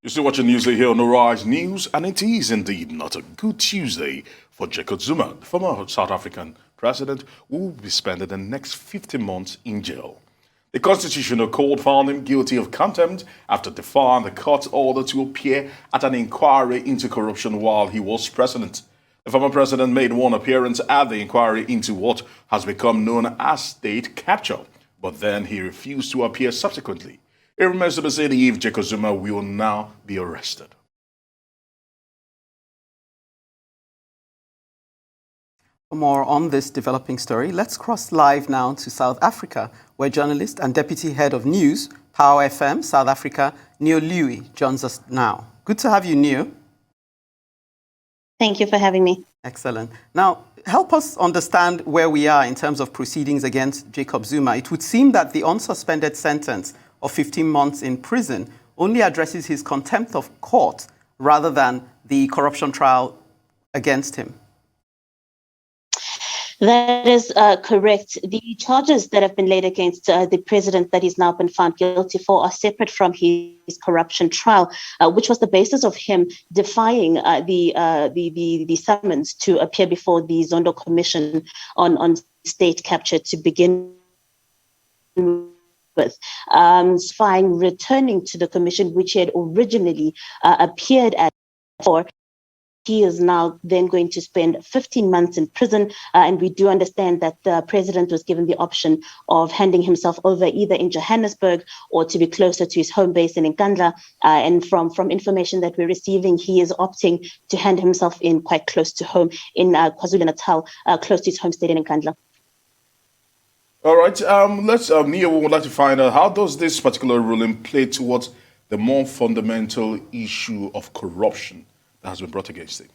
You're still watching Newsday here on Arise News, and it is indeed not a good Tuesday for Jacob Zuma, the former South African president, who will be spending the next 50 months in jail. The Constitutional Court found him guilty of contempt after defying the court's order to appear at an inquiry into corruption while he was president. The former president made one appearance at the inquiry into what has become known as state capture, but then he refused to appear subsequently. It remains to be seen if Jacob Zuma will now be arrested. For more on this developing story, let's cross live now to South Africa, where journalist and deputy head of news, Power FM, South Africa, LEEUW, joins us now. Good to have you, Neo. Thank you for having me. Excellent. Now, help us understand where we are in terms of proceedings against Jacob Zuma. It would seem that the unsuspended sentence of 15 months in prison only addresses his contempt of court rather than the corruption trial against him. That is correct. The charges that have been laid against the president that he's now been found guilty for are separate from his corruption trial, which was the basis of him defying the summons to appear before the Zondo Commission on state capture to begin with. Spying returning to the commission, which he had originally appeared at for. He is now then going to spend 15 months in prison. And we do understand that the president was given the option of handing himself over either in Johannesburg or to be closer to his home base in Nkandla. And from information that we're receiving, he is opting to hand himself in quite close to home in KwaZulu-Natal, close to his home state in Nkandla. All right, Nia, we would like to find out, how does this particular ruling play towards the more fundamental issue of corruption that has been brought against him?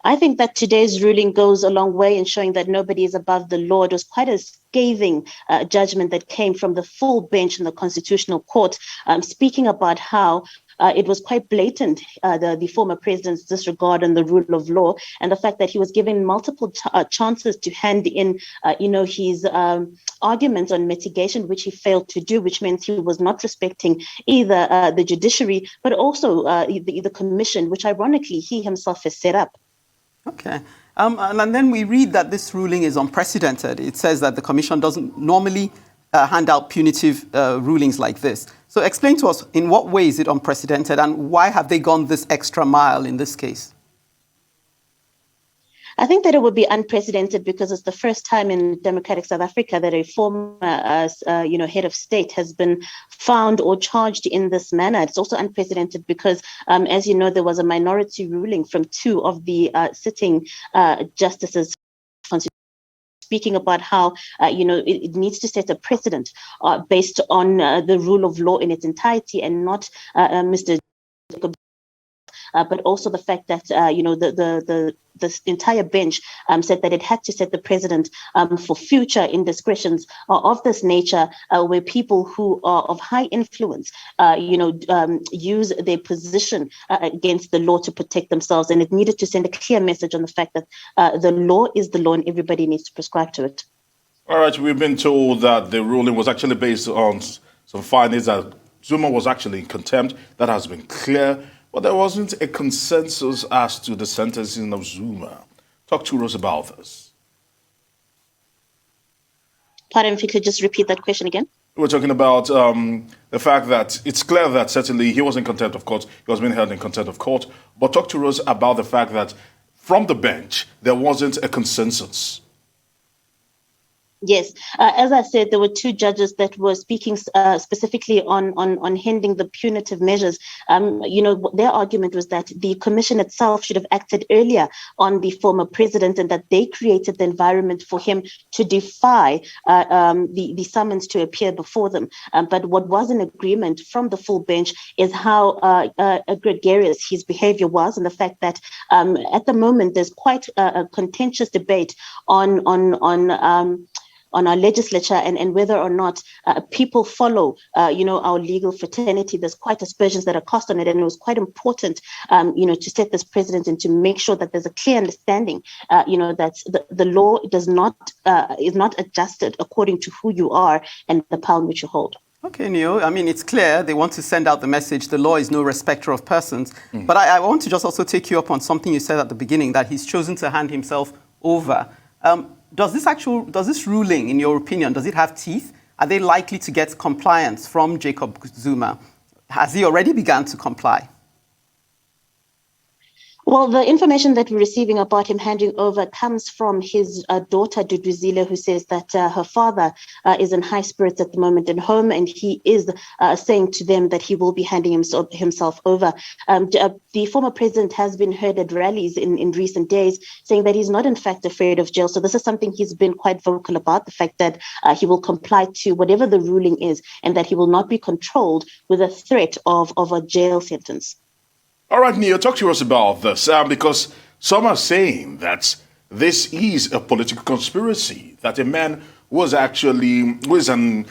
I think that today's ruling goes a long way in showing that nobody is above the law. It was quite a scathing judgment that came from the full bench in the Constitutional Court, speaking about how it was quite blatant, the former president's disregard on the rule of law, and the fact that he was given multiple chances to hand in, his arguments on mitigation, which he failed to do, which meant he was not respecting either the judiciary, but also the commission, which ironically he himself has set up. Okay. And then we read that this ruling is unprecedented. It says that the commission doesn't normally hand out punitive rulings like this. So explain to us, in what way is it unprecedented and why have they gone this extra mile in this case? I think that it would be unprecedented because it's the first time in democratic South Africa that a former, head of state has been found or charged in this manner. It's also unprecedented because, as you know, there was a minority ruling from two of the sitting justices, speaking about how, it needs to set a precedent based on the rule of law in its entirety and not Mr. Jacob. But also the fact that, the entire bench said that it had to set the precedent for future indiscretions of this nature, where people who are of high influence, use their position against the law to protect themselves. And it needed to send a clear message on the fact that the law is the law and everybody needs to prescribe to it. All right, we've been told that the ruling was actually based on some findings that Zuma was actually in contempt. That has been clear. But there wasn't a consensus as to the sentencing of Zuma. Talk to us about this. Pardon, if you could just repeat that question again. We're talking about the fact that it's clear that certainly he was in contempt of court, he was being held in contempt of court. But talk to us about the fact that from the bench, there wasn't a consensus. Yes, as I said, there were two judges that were speaking specifically on handing the punitive measures. Their argument was that the commission itself should have acted earlier on the former president and that they created the environment for him to defy the summons to appear before them. But what was an agreement from the full bench is how gregarious his behavior was, and the fact that at the moment there's quite a contentious debate on our legislature and whether or not people follow, our legal fraternity. There's quite aspersions that are cast on it, and it was quite important, to set this precedent and to make sure that there's a clear understanding, that the law is not adjusted according to who you are and the power in which you hold. Okay, Neo. I mean, it's clear they want to send out the message, the law is no respecter of persons. But I want to just also take you up on something you said at the beginning, that he's chosen to hand himself over. Does this ruling, in your opinion, does it have teeth? Are they likely to get compliance from Jacob Zuma? Has he already begun to comply? Well, the information that we're receiving about him handing over comes from his daughter, Duduzile, who says that her father is in high spirits at the moment in home, and he is saying to them that he will be handing himself over. The former president has been heard at rallies in recent days saying that he's not, in fact, afraid of jail. So this is something he's been quite vocal about, the fact that he will comply to whatever the ruling is and that he will not be controlled with a threat of a jail sentence. All right, Neo, talk to us about this, because some are saying that this is a political conspiracy, that a man who is an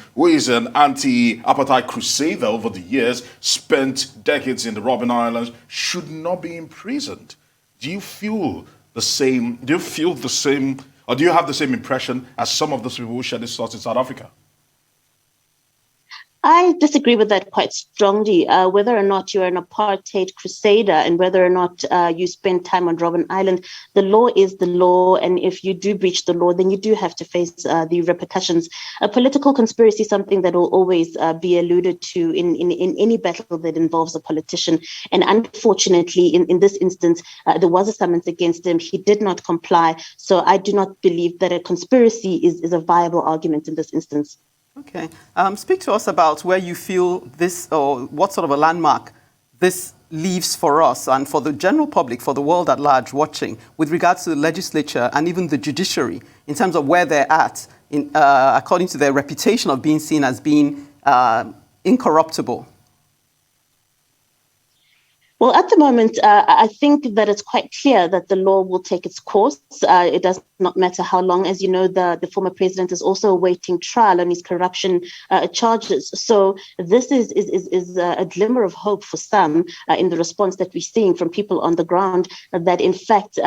anti-apartheid crusader over the years, spent decades in the Robben Islands, should not be imprisoned. Do you feel the same? Or do you have the same impression as some of those people who share this thoughts in South Africa? I disagree with that quite strongly. Whether or not you're an apartheid crusader and whether or not you spend time on Robben Island, the law is the law. And if you do breach the law, then you do have to face the repercussions. A political conspiracy is something that will always be alluded to in any battle that involves a politician. And unfortunately, in this instance, there was a summons against him. He did not comply. So I do not believe that a conspiracy is a viable argument in this instance. Okay. Speak to us about where you feel this, or what sort of a landmark this leaves for us and for the general public, for the world at large watching, with regards to the legislature and even the judiciary, in terms of where they're at, according to their reputation of being seen as being incorruptible. Well, at the moment, I think that it's quite clear that the law will take its course. It does not matter how long. As you know, the former president is also awaiting trial on his corruption charges. So this is a glimmer of hope for some in the response that we're seeing from people on the ground, that in fact,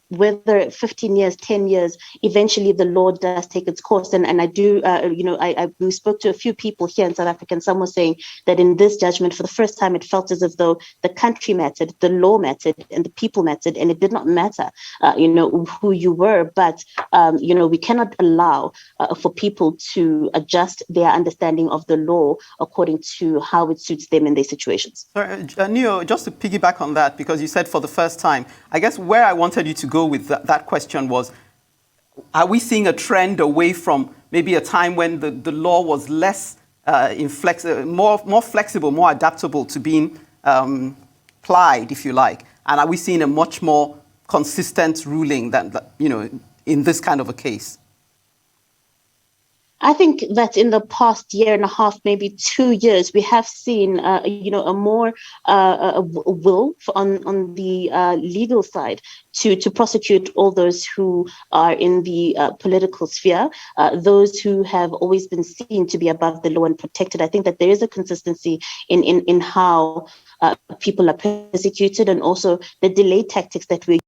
whether 15 years, 10 years, eventually the law does take its course. And I do, we spoke to a few people here in South Africa, and some were saying that in this judgment, for the first time, it felt as if though the country mattered, the law mattered, and the people mattered, and it did not matter, who you were. But we cannot allow for people to adjust their understanding of the law according to how it suits them in their situations. Sorry, Neo, just to piggyback on that, because you said for the first time, I guess where I wanted you to go with that question was, are we seeing a trend away from maybe a time when the law was less more flexible, more adaptable to being plied, if you like? And are we seeing a much more consistent ruling that in this kind of a case? I think that in the past year and a half, maybe 2 years, we have seen, a more will on the legal side to prosecute all those who are in the political sphere, those who have always been seen to be above the law and protected. I think that there is a consistency in how people are persecuted, and also the delay tactics that we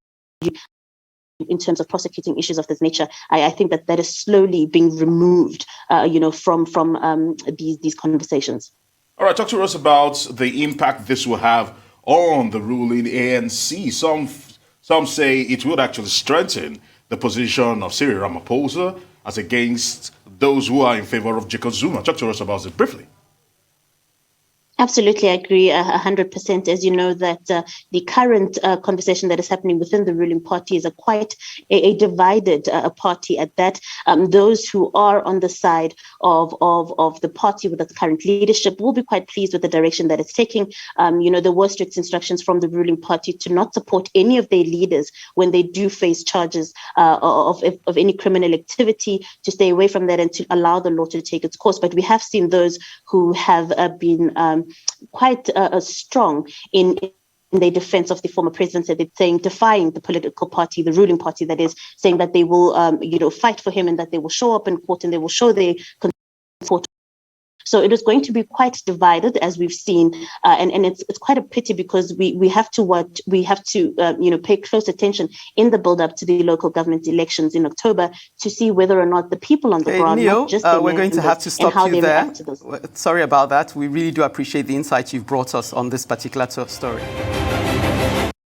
in terms of prosecuting issues of this nature. I think that is slowly being removed, from these conversations. All right, talk to us about the impact this will have on the ruling ANC. Some say it would actually strengthen the position of Cyril Ramaphosa as against those who are in favor of Jacob Zuma. Talk to us about it briefly. Absolutely, I agree 100%. As you know, that the current conversation that is happening within the ruling party is quite a divided party at that. Those who are on the side of the party with its current leadership will be quite pleased with the direction that it's taking. There were strict instructions from the ruling party to not support any of their leaders when they do face charges of any criminal activity, to stay away from that and to allow the law to take its course. But we have seen those who have been quite strong in their defense of the former president, that they're saying, defying the political party, the ruling party, that is, saying that they will, fight for him and that they will show up in court and they will show their support. So it is going to be quite divided, as we've seen, and it's quite a pity, because we have to pay close attention in the build up to the local government elections in October to see whether or not the people on the ground, Neo, not just we're going to have to stop you there. Sorry about that. We really do appreciate the insight you've brought us on this particular story.